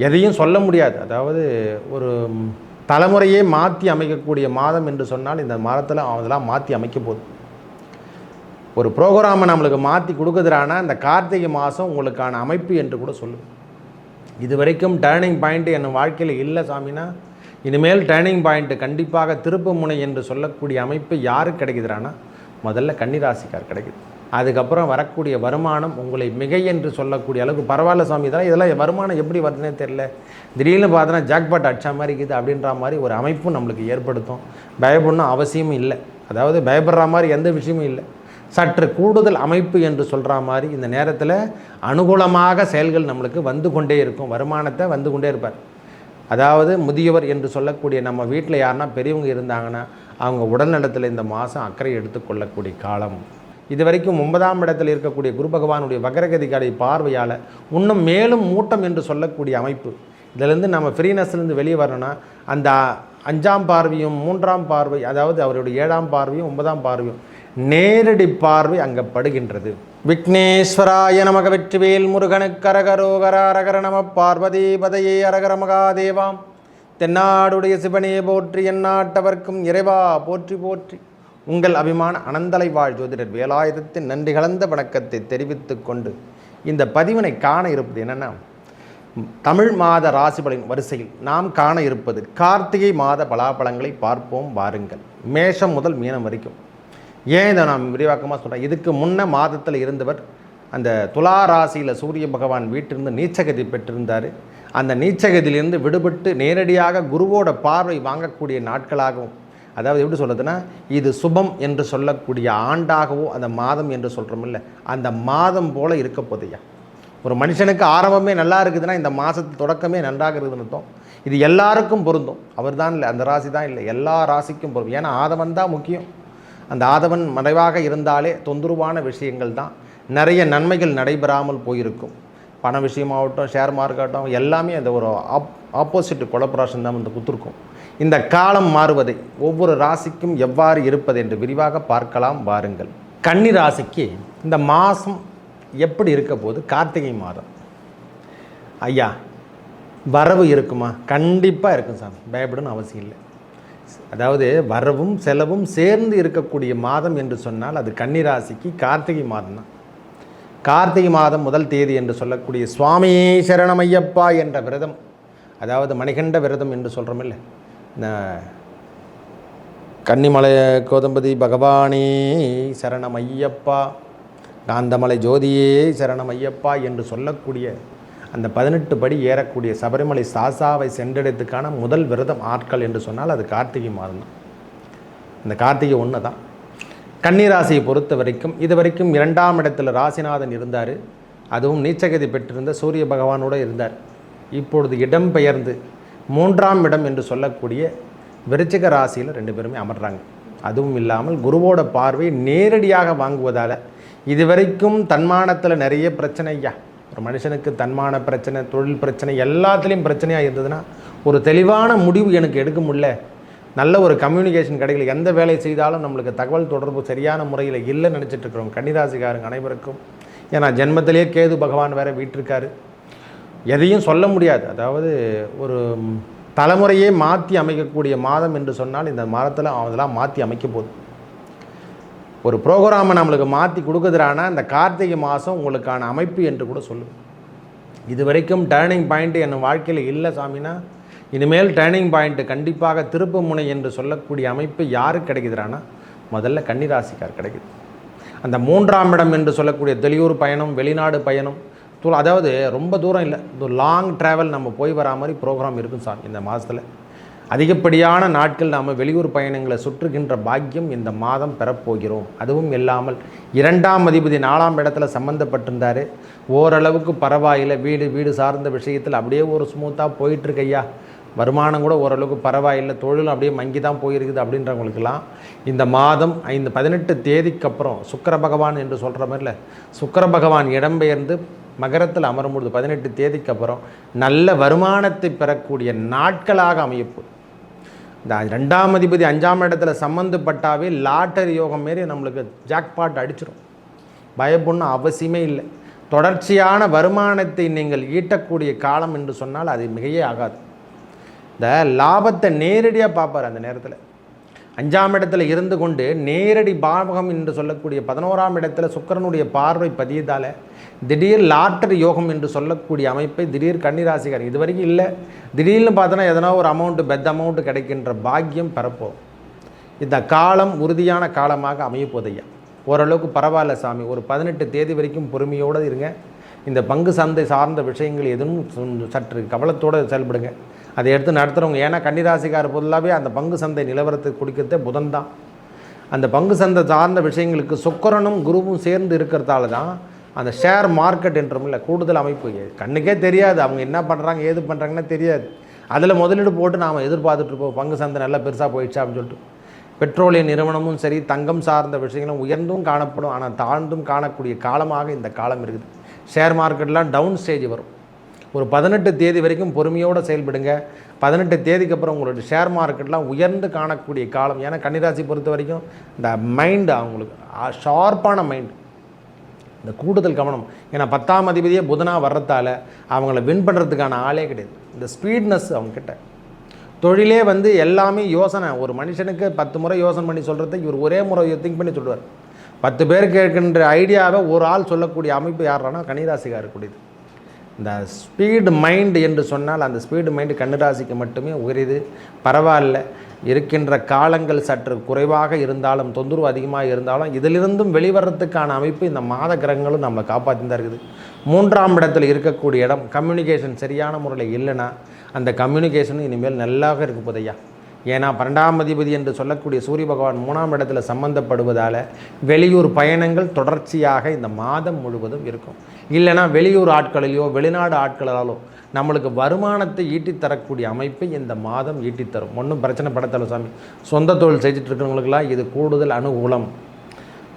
எதையும் சொல்ல முடியாது. அதாவது ஒரு தலைமுறையே மாற்றி அமைக்கக்கூடிய மாதம் என்று சொன்னால் இந்த மாதத்தில் அதெல்லாம் மாற்றி அமைக்க போகுது. ஒரு ப்ரோக்ராமை நம்மளுக்கு மாற்றி கொடுக்குறானா இந்த கார்த்திகை மாதம் உங்களுக்கான அமைப்பு என்று கூட சொல்லுவேன். இது வரைக்கும் டேர்னிங் பாயிண்ட்டு என் வாழ்க்கையில் இல்லை சாமினா, இனிமேல் டேர்னிங் பாயிண்ட்டு கண்டிப்பாக திருப்பு முனை என்று சொல்லக்கூடிய அமைப்பு யாருக்கு கிடைக்குதுறானா, முதல்ல கன்னிராசிக்கார் கிடைக்குது. அதுக்கப்புறம் வரக்கூடிய வருமானம் உங்களை மிகை என்று சொல்லக்கூடிய அளவுக்கு பரவாயில்ல சாமி, இதெல்லாம் வருமானம் எப்படி வருதுன்னே தெரில, திடீர்னு பார்த்தோன்னா ஜாக்பாட் அடிச்சா மாதிரி இருக்குது அப்படின்ற மாதிரி ஒரு அமைப்பும் நம்மளுக்கு ஏற்படுத்தும். பயப்படணும் அவசியமும் இல்லை. அதாவது பயப்படுற மாதிரி எந்த விஷயமும் இல்லை. சற்று கூடுதல் அமைப்பு என்று சொல்கிற மாதிரி இந்த நேரத்தில் அனுகூலமாக செயல்கள் நம்மளுக்கு வந்து கொண்டே இருக்கும். வருமானத்தை வந்து கொண்டே இருப்பார். அதாவது முதியவர் என்று சொல்லக்கூடிய நம்ம வீட்டில் யாருன்னா பெரியவங்க இருந்தாங்கன்னா அவங்க உடல்நலத்தில் இந்த மாதம் அக்கறை எடுத்துக்கொள்ளக்கூடிய காலம். இது வரைக்கும் 9ஆம் இடத்தில் இருக்கக்கூடிய குரு பகவானுடைய வக்ரகதிகாரி பார்வையால் இன்னும் மேலும் மூட்டம் என்று சொல்லக்கூடிய அமைப்பு. இதிலேருந்து நம்ம ஃப்ரீனஸ்லேருந்து வெளியே வரணும்னா அந்த 5ஆம் பார்வையும் 3ஆம் பார்வை, அதாவது அவருடைய 7ஆம் பார்வையும் 9ஆம் பார்வையும் நேரடி பார்வை அங்கே படுகின்றது. விக்னேஸ்வராய நமக, வெற்றிவேல் முருகனுக்கு அரகரோகரா, அரகர நம பார்வதி பதையே, அரகர மகாதேவாம். தென்னாடுடைய சிவனே போற்றி, எந்நாட்டவர்க்கும் இறைவா போற்றி போற்றி. உங்கள் அபிமான அனந்தலை வாழ் ஜோதிடர் வேலாயுதத்தின் நன்றி கலந்த வணக்கத்தை தெரிவித்து கொண்டு இந்த பதிவினை காண இருப்பது என்னென்னா, தமிழ் மாத ராசிபலின் வரிசையில் நாம் காண இருப்பது கார்த்திகை மாத பலாபலங்களை பார்ப்போம் வாருங்கள். மேஷம் முதல் மீனம் வரைக்கும். ஏன் இதை நான் விரிவாக்கமாக சொல்கிறேன், இதுக்கு முன்ன மாதத்தில் இருந்தவர் அந்த துலா ராசியில் சூரிய பகவான் வீட்டிலிருந்து நீச்சகதி பெற்றிருந்தார். அந்த நீச்சகதியிலிருந்து விடுபட்டு நேரடியாக குருவோட பார்வை வாங்கக்கூடிய நாட்களாகவும், அதாவது எப்படி சொல்கிறதுனா, இது சுபம் என்று சொல்லக்கூடிய ஆண்டாகவோ அந்த மாதம் என்று சொல்கிறோமில்ல, அந்த மாதம் போல் இருக்க போதையா. ஒரு மனுஷனுக்கு ஆரம்பமே நல்லா இருக்குதுன்னா இந்த மாதத்து தொடக்கமே நன்றாக இருக்குதுன்னு அர்த்தம். இது எல்லாருக்கும் பொருந்தும். அவர் தான் இல்லை, அந்த ராசி தான் இல்லை, எல்லா ராசிக்கும் பொருந்தும். ஏன்னா ஆதவன் தான் முக்கியம். அந்த ஆதவன் மறைவாக இருந்தாலே தொந்தரவான விஷயங்கள் தான், நிறைய நன்மைகள் நடைபெறாமல் போயிருக்கும். பண விஷயமாகட்டும், ஷேர் மார்க்கெட்டாகட்டும், எல்லாமே அந்த ஒரு ஆப்போசிட் கொலபரேஷன் தான் வந்து குத்துருக்கும். இந்த காலம் மாறுவதை ஒவ்வொரு ராசிக்கும் எவ்வாறு இருப்பது என்று விரிவாக பார்க்கலாம் வாருங்கள். கன்னி ராசிக்கு இந்த மாதம் எப்படி இருக்க போது? கார்த்திகை மாதம் ஐயா வரவு இருக்குமா? கண்டிப்பாக இருக்கும் சாமி, பயப்படணும் அவசியம் இல்லை. அதாவது வரவும் செலவும் சேர்ந்து இருக்கக்கூடிய மாதம் என்று சொன்னால் அது கன்னிராசிக்கு கார்த்திகை மாதம் தான். கார்த்திகை மாதம் முதல் தேதி என்று சொல்லக்கூடிய சுவாமி சரணமையப்பா என்ற விரதம், அதாவது மணிகண்ட விரதம் என்று சொல்கிறோம் இல்லை, இந்த கன்னிமலை கோதம்பதி பகவானே சரணமையப்பா, காந்தமலை ஜோதியே சரணமையப்பா என்று சொல்லக்கூடிய அந்த 18 படி ஏறக்கூடிய சபரிமலை சாசாவை சென்றடைறதுக்கான முதல் விரதம் ஆட்கள் என்று சொன்னால் அது கார்த்திகை மாதம் தான். இந்த கார்த்திகை 1 தான். கன்னிராசியை பொறுத்த வரைக்கும் இது வரைக்கும் 2ஆம் இடத்தில் ராசிநாதன் இருந்தார். அதுவும் நீச்சகதி பெற்றிருந்த சூரிய பகவானோடு இருந்தார். இப்பொழுது இடம் பெயர்ந்து 3ஆம் இடம் என்று சொல்லக்கூடிய விருச்சிக ராசியில் 2 பேருமே அமர்றாங்க. அதுவும் இல்லாமல் குருவோட பார்வை நேரடியாக வாங்குவதால் இதுவரைக்கும் தன்மானத்தில் நிறைய பிரச்சனையா, ஒரு மனுஷனுக்கு தன்மான பிரச்சனை, தொழில் பிரச்சனை, எல்லாத்துலேயும் பிரச்சனையாக இருந்ததுன்னா ஒரு தெளிவான முடிவு எனக்கு எடுக்க முடியல, நல்ல ஒரு கம்யூனிகேஷன் கிடைக்கல, எந்த வேலை செய்தாலும் நம்மளுக்கு தகவல் தொடர்பு சரியான முறையில் இல்லைன்னு நினச்சிட்ருக்கிறோம் கன்னிராசிக்காரங்க அனைவருக்கும். ஏன்னா ஜென்மத்திலேயே கேது பகவான் வேறு வீட்டிருக்காரு, எதையும் சொல்ல முடியாது. அதாவது ஒரு தலைமுறையே மாற்றி அமைக்கக்கூடிய மாதம் என்று சொன்னால் இந்த மாதத்தில் அதெல்லாம் மாற்றி அமைக்க போகுது. ஒரு ப்ரோக்ராமை நம்மளுக்கு மாற்றி கொடுக்குறானா இந்த கார்த்திகை மாதம் உங்களுக்கான அமைப்பு என்று கூட சொல்லுவேன். இது வரைக்கும் டேர்னிங் பாயிண்ட்டு என் வாழ்க்கையில் இல்லை சாமினா, இனிமேல் டேர்னிங் பாயிண்ட்டு கண்டிப்பாக திருப்பு முனை என்று சொல்லக்கூடிய அமைப்பு யாருக்கு கிடைக்குதுறானா, முதல்ல கன்னிராசிக்கார் கிடைக்குது. அந்த 3ஆம் இடம் என்று சொல்லக்கூடிய வெளியூர் பயணம், வெளிநாடு பயணம், அதாவது ரொம்ப தூரம் இல்லை, இந்த லாங் ட்ராவல் நம்ம போய் வரா மாதிரி ப்ரோக்ராம் இருக்கும் சாமி. இந்த மாதத்தில் அதிகப்படியான நாட்கள் நாம் வெளியூர் பயணங்களை சுற்றுகின்ற பாக்கியம் இந்த மாதம் பெறப்போகிறோம். அதுவும் இல்லாமல் 2ஆம் அதிபதி 4ஆம் இடத்துல சம்மந்தப்பட்டிருந்தார். ஓரளவுக்கு பரவாயில்லை, வீடு சார்ந்த விஷயத்தில் அப்படியே ஒரு ஸ்மூத்தாக போயிட்டுருக்கையா, வருமானம் கூட ஓரளவுக்கு பரவாயில்லை, தொழிலும் அப்படியே மங்கி தான் போயிருக்குது அப்படின்றவங்களுக்கெல்லாம் இந்த மாதம் 18 தேதிக்கு அப்புறம் சுக்கிர பகவான் என்று சொல்கிற மாதிரில சுக்கிர பகவான் இடம்பெயர்ந்து மகரத்தில் அமரும்பொழுது 18 தேதிக்கு அப்புறம் நல்ல வருமானத்தை பெறக்கூடிய நாட்களாக அமைப்பு. இந்த 2ஆம் அதிபதி 5ஆம் இடத்துல சம்மந்தப்பட்டாவே லாட்டரி யோகம் மாரி நம்மளுக்கு ஜாக்பாட் அடிச்சிடும். பயப்படணும் அவசியமே இல்லை. தொடர்ச்சியான வருமானத்தை நீங்கள் ஈட்டக்கூடிய காலம் என்று சொன்னால் அது மிகையே ஆகாது. இந்த லாபத்தை நேரடியாக பார்ப்பார். அந்த நேரத்தில் 5ஆம் இடத்துல இருந்து கொண்டு நேரடி பாவகம் என்று சொல்லக்கூடிய 11ஆம் இடத்துல சுக்கிரனுடைய பார்வை பதியதால் திடீர் லாட்டரி யோகம் என்று சொல்லக்கூடிய அமைப்பை திடீர் கன்னிராசிக்காரங்க இது வரைக்கும் இல்லை. திடீர்னு பார்த்தோன்னா எதனா ஒரு பெத்த அமௌண்ட்டு கிடைக்கின்ற பாக்கியம் பெறப்போம். இந்த காலம் உறுதியான காலமாக அமையப்போதையா. ஓரளவுக்கு பரவாயில்ல சாமி, ஒரு 18 தேதி வரைக்கும் பொறுமையோடு இருங்க. இந்த பங்கு சந்தை சார்ந்த விஷயங்கள் எதுவும் சற்று கவலத்தோடு செயல்படுங்க. அதை எடுத்து நடத்துகிறவங்க, ஏன்னா கன்னிராசிக்கார பொதுவாகவே அந்த பங்கு சந்தை நிலவரத்துக்கு கொடுக்கறதே புதன் தான். அந்த பங்கு சந்தை சார்ந்த விஷயங்களுக்கு சுக்கிரனும் குருவும் சேர்ந்து இருக்கிறதால தான் அந்த ஷேர் மார்க்கெட் என்றும் கூடுதல் அமைப்பு கண்ணுக்கே தெரியாது. அவங்க என்ன பண்ணுறாங்க ஏது பண்ணுறாங்கன்னு தெரியாது. அதில் முதலீடு போட்டு நாம் எதிர்பார்த்துட்ருப்போம் பங்கு சந்தை நல்லா பெருசாக போயிடுச்சா அப்படின்னு சொல்லிட்டு. பெட்ரோலிய நிறுவனமும் சரி, தங்கம் சார்ந்த விஷயங்களும் உயர்ந்தும் காணப்படும், ஆனால் தாழ்ந்தும் காணக்கூடிய காலமாக இந்த காலம் இருக்குது. ஷேர் மார்க்கெட்லாம் டவுன் ஸ்டேஜ் வரும். ஒரு 18 தேதி வரைக்கும் பொறுமையோடு செயல்படுங்க. 18 தேதிக்கு அப்புறம் உங்களுடைய ஷேர் மார்க்கெட்லாம் உயர்ந்து காணக்கூடிய காலம். ஏன்னா கன்னிராசி பொறுத்த வரைக்கும் இந்த மைண்டு அவங்களுக்கு ஷார்ப்பான மைண்டு, இந்த கூடுதல் கவனம். ஏன்னா 10ஆம் அதிபதியே புதனாக வர்றதால அவங்கள வின் பண்ணுறதுக்கான ஆளே கிடையாது. இந்த ஸ்பீட்னஸ் அவங்கக்கிட்ட தொழிலே எல்லாமே யோசனை. ஒரு மனுஷனுக்கு 10 முறை யோசனை பண்ணி சொல்கிறத இவர் ஒரே முறை திங்க் பண்ணி சொல்லுவார். 10 பேர் கேட்கின்ற ஐடியாவை ஒரு ஆள் சொல்லக்கூடிய அமைப்பு யாரானா கன்னிராசிக்காக இருக்கக்கூடியது. இந்த ஸ்பீடு மைண்டு என்று சொன்னால் அந்த ஸ்பீடு மைண்டு கன்னிராசிக்கு மட்டுமே உயரிது. பரவாயில்ல, இருக்கின்ற காலங்கள் சற்று குறைவாக இருந்தாலும் தொந்தரவு அதிகமாக இருந்தாலும் இதிலிருந்தும் வெளிவரத்துக்கான அமைப்பு இந்த மாத கிரகங்களும் நம்மளை காப்பாற்றி தான் இருக்குது. 3ஆம் இடத்தில் இருக்கக்கூடிய இடம் கம்யூனிகேஷன் சரியான முறையில் இல்லைன்னா அந்த கம்யூனிகேஷனும் இனிமேல் நல்லாக இருக்க போதையா. ஏன்னா 12ஆம் அதிபதி என்று சொல்லக்கூடிய சூரிய பகவான் 3ஆம் இடத்துல சம்பந்தப்படுவதால் வெளியூர் பயணங்கள் தொடர்ச்சியாக இந்த மாதம் முழுவதும் இருக்கும். இல்லைனா வெளியூர் ஆட்களிலோ வெளிநாடு ஆட்களாலோ நம்மளுக்கு வருமானத்தை ஈட்டித்தரக்கூடிய அமைப்பை இந்த மாதம் ஈட்டித்தரும். ஒன்றும் பிரச்சனை படத்தல சாமி. சொந்த தொழில் செஞ்சுட்டு இருக்கிறவங்களுக்கெல்லாம் இது கூடுதல் அனுகூலம்.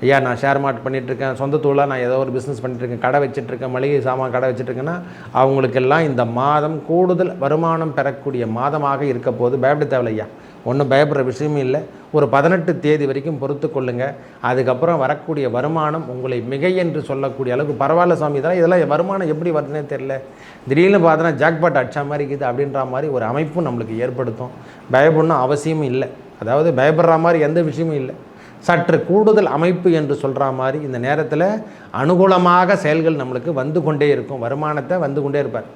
ஐயா நான் ஷேர் மார்க்கெட் பண்ணிகிட்ருக்கேன், சொந்த தொழிலாக நான் ஏதோ ஒரு பிஸ்னஸ் பண்ணிட்டுருக்கேன், கடை வச்சிட்ருக்கேன், மளிகை சாமான் கடை வச்சுட்ருக்கேன்னா அவங்களுக்கெல்லாம் இந்த மாதம் கூடுதல் வருமானம் பெறக்கூடிய மாதமாக இருக்க போது பயப்பட தேவையில்லையா. ஒன்றும் பயப்படுற விஷயமும் இல்லை. ஒரு 18 தேதி வரைக்கும் பொறுத்து கொள்ளுங்கள். அதுக்கப்புறம் வரக்கூடிய வருமானம் உங்களை மிகை என்று சொல்லக்கூடிய அளவுக்கு பரவாயில்ல சாமி. இதெல்லாம் வருமானம் எப்படி வருதுன்னே தெரியல, திடீர்னு பார்த்தோன்னா ஜாக்பாட் அடிச்சா மாதிரி இருக்குது அப்படின்ற மாதிரி ஒரு அமைப்பும் நம்மளுக்கு ஏற்படுத்தும். பயப்படணும் அவசியமும் இல்லை. அதாவது பயப்படுற மாதிரி எந்த விஷயமும் இல்லை. சற்று கூடுதல் அமைப்பு என்று சொல்கிற மாதிரி இந்த நேரத்தில் அனுகூலமாக செயல்கள் நம்மளுக்கு வந்து கொண்டே இருக்கும். வருமானத்தை வந்து கொண்டே இருப்பார்.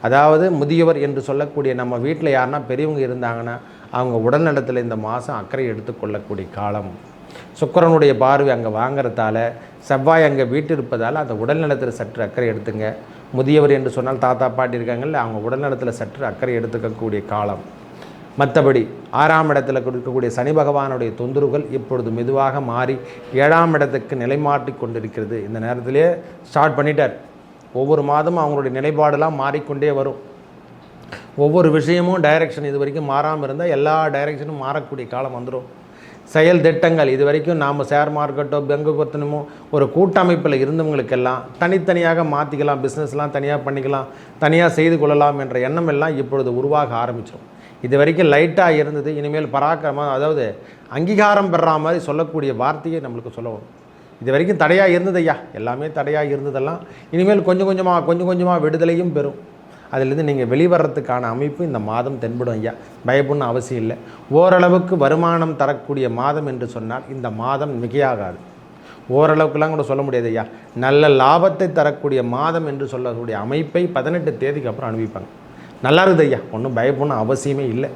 அதாவது முதியவர் என்று சொல்லக்கூடிய நம்ம வீட்டில் யாருன்னா பெரியவங்க இருந்தாங்கன்னா அவங்க உடல்நலத்தில் இந்த மாதம் அக்கறை எடுத்துக்கொள்ளக்கூடிய காலம். சுக்கிரனுடைய பார்வை அங்கே வாங்கிறதால செவ்வாய் அங்கே வீட்டு இருப்பதால் அந்த உடல்நலத்தில் சற்று அக்கறை எடுத்துங்க. முதியவர் என்று சொன்னால் தாத்தா பாட்டி இருக்காங்கல்ல, அவங்க உடல்நலத்தில் சற்று அக்கறை எடுத்துக்கக்கூடிய காலம். மற்றபடி 6ஆம் இடத்துல கொடுக்கக்கூடிய சனி பகவானுடைய தொந்தரவுகள் இப்பொழுது மெதுவாக மாறி 7ஆம் இடத்துக்கு நிலைமாட்டி கொண்டிருக்கிறது. இந்த நேரத்திலே ஸ்டார்ட் பண்ணிட்டார். ஒவ்வொரு மாதமும் அவங்களுடைய நிலைப்பாடெல்லாம் மாறிக்கொண்டே வரும். ஒவ்வொரு விஷயமும் டைரெக்ஷன் இது வரைக்கும் மாறாமல் இருந்தால் எல்லா டைரெக்ஷனும் மாறக்கூடிய காலம் வந்துடும். செயல் திட்டங்கள் இது வரைக்கும் நாம் ஷேர் மார்க்கெட்டோ பங்கு பத்தினமோ ஒரு கூட்டமைப்பில் இருந்தவங்களுக்கெல்லாம் தனித்தனியாக மாற்றிக்கலாம், பிஸ்னஸ்லாம் தனியாக பண்ணிக்கலாம், தனியாக செய்து கொள்ளலாம் என்ற எண்ணம் எல்லாம் இப்பொழுது உருவாக ஆரம்பிச்சிடும். இது வரைக்கும் லைட்டாக இருந்தது, இனிமேல் பராக்கிரமாக அதாவது அங்கீகாரம் பெறா மாதிரி சொல்லக்கூடிய வார்த்தையை நம்மளுக்கு சொல்லணும். இது வரைக்கும் தடையாக இருந்தது ஐயா, எல்லாமே தடையாக இருந்ததெல்லாம் இனிமேல் கொஞ்சம் கொஞ்சமாக விடுதலையும் பெறும். அதிலிருந்து நீங்கள் வெளிவரத்துக்கான அமைப்பு இந்த மாதம் தென்படும் ஐயா. பயப்படணும் அவசியம் இல்லை. ஓரளவுக்கு வருமானம் தரக்கூடிய மாதம் என்று சொன்னால் இந்த மாதம் மிகையாகாது. ஓரளவுக்குலாம் கூட சொல்ல முடியாது ஐயா. நல்ல லாபத்தை தரக்கூடிய மாதம் என்று சொல்லக்கூடிய அமைப்பை 18 தேதிக்கு அப்புறம் அனுபவிப்பாங்க. நல்லா இருக்குது ஐயா, ஒன்றும் பயப்படணும் அவசியமே இல்லை.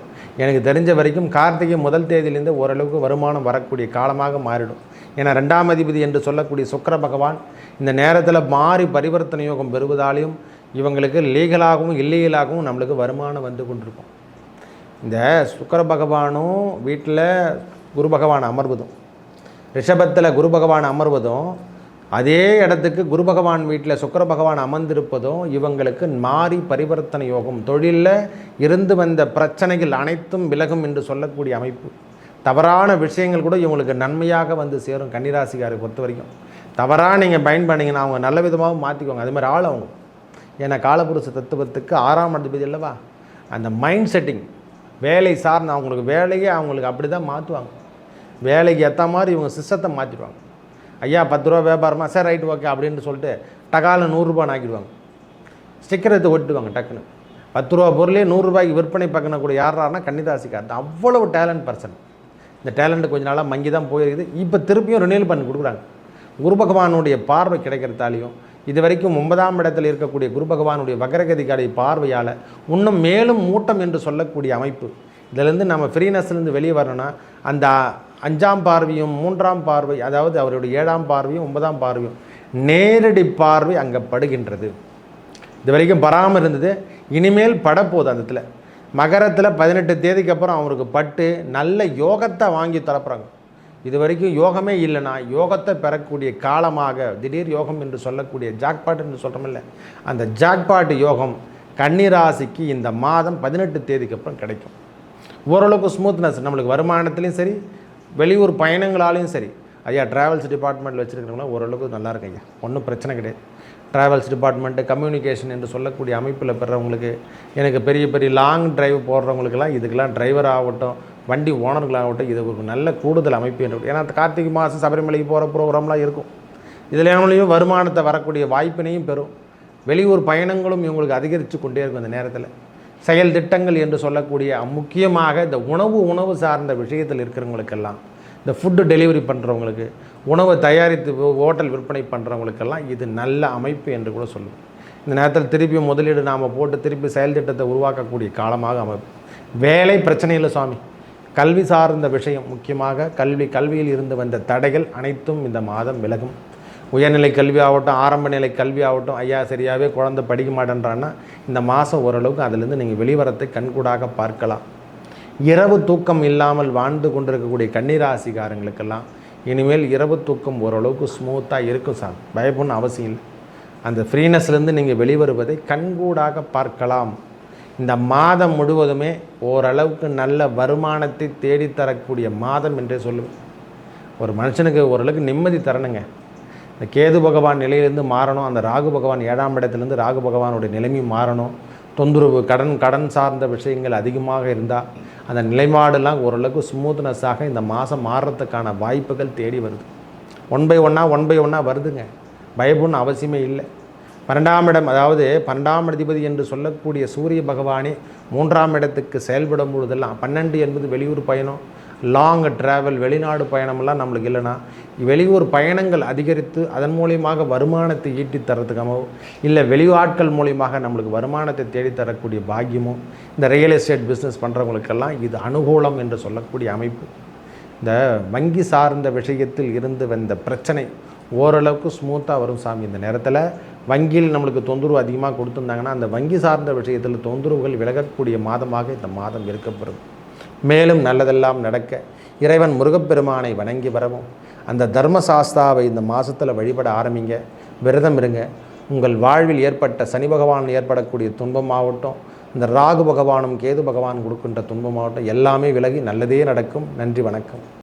எனக்கு தெரிஞ்ச வரைக்கும் கார்த்திகை 1 தேதியிலேருந்து ஓரளவுக்கு வருமானம் வரக்கூடிய காலமாக மாறிடும். ஏன்னா 2ஆம் அதிபதி என்று சொல்லக்கூடிய சுக்கிர பகவான் இந்த நேரத்தில் மாறி பரிவர்த்தனை யோகம் பெறுவதாலையும் இவங்களுக்கு லீகலாகவும் இல்லீகலாகவும் நம்மளுக்கு வருமானம் வந்து கொண்டிருக்கும். இந்த சுக்கிர பகவானும் வீட்டில் குரு பகவான் அமர்வதும், ரிஷபத்தில் குரு பகவான் அமர்வதும், அதே இடத்துக்கு குரு பகவான் வீட்டில் சுக்கிர பகவான் அமர்ந்திருப்பதும் இவங்களுக்கு மாறி பரிவர்த்தனை யோகம், தொழிலில் இருந்து வந்த பிரச்சனைகள் அனைத்தும் விலகும் என்று சொல்லக்கூடிய அமைப்பு. தவறான விஷயங்கள் கூட இவங்களுக்கு நன்மையாக வந்து சேரும். கன்னிராசிக்காரை பொறுத்த வரைக்கும் தவறாக நீங்கள் பயன் பண்ணிங்கன்னா அவங்க நல்ல விதமாக மாற்றிக்குவாங்க. அது மாதிரி ஆள் அவங்க. ஏன்னா காலபுருஷ தத்துவத்துக்கு 6ஆம் அதிபதி இல்லவா, அந்த மைண்ட் செட்டிங் வேலை சார்ந்து அவங்களுக்கு வேலையே அவங்களுக்கு அப்படி தான் மாற்றுவாங்க. வேலைக்கு ஏற்ற மாதிரி இவங்க சிஸ்டத்தை மாற்றிடுவாங்க. ஐயா 10 ரூபா வியாபாரமாக சரி ரைட் ஓகே அப்படின்னு சொல்லிட்டு டகால 100 ரூபான்னு ஆக்கிடுவாங்க. ஸ்டிக்கர் எடுத்து ஒட்டுவாங்க டக்குன்னு. 10 ரூபா பொருளே 100 ரூபாய்க்கு விற்பனை பண்ணக்கூடிய யாராருன்னா கன்னிராசிக்காரர். அவ்வளவு டேலண்ட் பர்சன். இந்த டேலண்ட்டு கொஞ்ச நாளாக மங்கி தான் போயிருக்குது. இப்போ திருப்பியும் ரினியூல் பண்ணி கொடுக்குறாங்க. குரு பகவானுடைய பார்வை கிடைக்கிறதாலையும் இது வரைக்கும் 9ஆம் இடத்தில் இருக்கக்கூடிய குரு பகவானுடைய வக்ரகதிகாரி பார்வையால் இன்னும் மேலும் மூட்டம் என்று சொல்லக்கூடிய அமைப்பு. இதிலேருந்து நம்ம ஃப்ரீனஸ்லேருந்து வெளியே வரணும்னா அந்த 5ஆம் பார்வையும் 3ஆம் பார்வை, அதாவது அவருடைய 7ஆம் பார்வையும் 9ஆம் பார்வையும் நேரடி பார்வை அங்கே படுகின்றது. இது வரைக்கும் பராமல் இருந்தது, இனிமேல் படப்போகுது. அந்த இடத்துல மகரத்தில் 18 தேதிக்கு அப்புறம் அவருக்கு பட்டு நல்ல யோகத்தை வாங்கி தரப்புறாங்க. இது வரைக்கும் யோகமே இல்லைனா யோகத்தை பெறக்கூடிய காலமாக திடீர் யோகம் என்று சொல்லக்கூடிய ஜாக்பாட் என்று சொல்கிறோமில்ல, அந்த ஜாக்பாட் யோகம் கன்னிராசிக்கு இந்த மாதம் 18 தேதிக்கு அப்புறம் கிடைக்கும். ஓரளவுக்கு ஸ்மூத்னஸ் நம்மளுக்கு வருமானத்துலேயும் சரி, வெளியூர் பயணங்களாலையும் சரி. ஐயா ட்ராவல்ஸ் டிபார்ட்மெண்ட்டில் வச்சுருக்கிறவங்களாம் ஓரளவுக்கு நல்லா இருக்கு ஐயா, ஒன்றும் பிரச்சனை கிடையாது. ட்ராவல்ஸ் டிபார்ட்மெண்ட்டு, கம்யூனிகேஷன் என்று சொல்லக்கூடிய அமைப்பில் பெறவங்களுக்கு, எனக்கு பெரிய பெரிய லாங் டிரைவ் போடுறவங்களுக்கெல்லாம் இதுக்கெல்லாம் டிரைவர் ஆகட்டும், வண்டி ஓனர்களாகட்டும், இது ஒரு நல்ல கூடுதல் அமைப்பு என்று. ஏன்னா கார்த்திகை மாதம் சபரிமலைக்கு போகிற ப்ரோக்ராம்லாம் இருக்கும். இதில் வருமானத்தை வரக்கூடிய வாய்ப்பினையும் பெறும். வெளியூர் பயணங்களும் இவங்களுக்கு அதிகரித்து கொண்டே இருக்கும். அந்த நேரத்தில் செயல் திட்டங்கள் என்று சொல்லக்கூடிய முக்கியமாக இந்த உணவு சார்ந்த விஷயத்தில் இருக்கிறவங்களுக்கெல்லாம், இந்த ஃபுட்டு டெலிவரி பண்ணுறவங்களுக்கு, உணவை தயாரித்து ஹோட்டல் விற்பனை பண்ணுறவங்களுக்கெல்லாம் இது நல்ல அமைப்பு என்று கூட சொல்லுவோம். இந்த நேரத்தில் திருப்பி முதலீடு நாம் போட்டு திருப்பி செயல் திட்டத்தை உருவாக்கக்கூடிய காலமாக அமைப்பு. வேலை பிரச்சனை இல்லை சுவாமி, கல்வி சார்ந்த விஷயம் முக்கியமாக கல்வியில் இருந்து வந்த தடைகள் அனைத்தும் இந்த மாதம் விலகும். உயர்நிலை கல்வி ஆகட்டும், ஆரம்ப நிலை கல்வி ஆகட்டும், ஐயா சரியாகவே குழந்தை படிக்க மாட்டேன்றான்னா இந்த மாதம் ஓரளவுக்கு அதிலிருந்து நீங்கள் வெளிவரத்தை கண்கூடாக பார்க்கலாம். இரவு தூக்கம் இல்லாமல் வாழ்ந்து கொண்டிருக்கக்கூடிய கன்னிராசிக்காரங்களுக்கெல்லாம் இனிமேல் இரவு தூக்கம் ஓரளவுக்கு ஸ்மூத்தாக இருக்கும் சார், பயப்படணும் அவசியம் இல்லை. அந்த ஃப்ரீனஸ்லேருந்து நீங்கள் வெளிவருவதை கண்கூடாக பார்க்கலாம். இந்த மாதம் முழுவதுமே ஓரளவுக்கு நல்ல வருமானத்தை தேடித்தரக்கூடிய மாதம் என்றே சொல்லுவேன். ஒரு மனுஷனுக்கு ஓரளவுக்கு நிம்மதி தரணுங்க. இந்த கேது பகவான் நிலையிலேருந்து மாறணும், அந்த ராகு பகவான் 7ஆம் இடத்துலேருந்து ராகு பகவானுடைய நிலைமை மாறணும். தொந்தரவு கடன் சார்ந்த விஷயங்கள் அதிகமாக இருந்தால் அந்த நிலைப்பாடெல்லாம் ஓரளவுக்கு ஸ்மூத்னஸாக இந்த மாதம் மாறுறதுக்கான வாய்ப்புகள் தேடி வருது. ஒன் பை ஒன்னாக வருதுங்க, பயப்படணும் அவசியமே இல்லை. 12ஆம் இடம், அதாவது 12ஆம் அதிபதி என்று சொல்லக்கூடிய சூரிய பகவானே 3ஆம் இடத்துக்கு செயல்படும் பொழுதெல்லாம் 12 என்பது வெளியூர் பயணம், லாங் ட்ராவல், வெளிநாடு பயணமெல்லாம் நம்மளுக்கு இல்லைன்னா வெளியூர் பயணங்கள் அதிகரித்து அதன் மூலியமாக வருமானத்தை ஈட்டி தரத்துக்காகவோ இல்லை வெளியாட்கள் மூலியமாக நம்மளுக்கு வருமானத்தை தேடித்தரக்கூடிய பாக்கியமோ இந்த ரியல் எஸ்டேட் பிஸ்னஸ் பண்ணுறவங்களுக்கெல்லாம் இது அனுகூலம் என்று சொல்லக்கூடிய அமைப்பு. இந்த வங்கி சார்ந்த விஷயத்தில் இருந்து வந்த பிரச்சனை ஓரளவுக்கு ஸ்மூத்தாக வரும் சாமி. இந்த நேரத்தில் வங்கியில் நம்மளுக்கு தொந்தரவு அதிகமாக கொடுத்துருந்தாங்கன்னா அந்த வங்கி சார்ந்த விஷயத்தில் தொந்தரவுகள் விலகக்கூடிய மாதமாக இந்த மாதம் இருக்கப்படுது. மேலும் நல்லதெல்லாம் நடக்க இறைவன் முருகப்பெருமானை வணங்கி வரவும், அந்த தர்மசாஸ்தாவை இந்த மாதத்தில் வழிபட ஆரம்பிங்க, விரதம் இருங்க. உங்கள் வாழ்வில் ஏற்பட்ட சனி பகவான் ஏற்படக்கூடிய துன்பமாகட்டும், இந்த ராகு பகவானும் கேது பகவான் கொடுக்கின்ற துன்பமாகட்டும் எல்லாமே விலகி நல்லதே நடக்கும். நன்றி, வணக்கம்.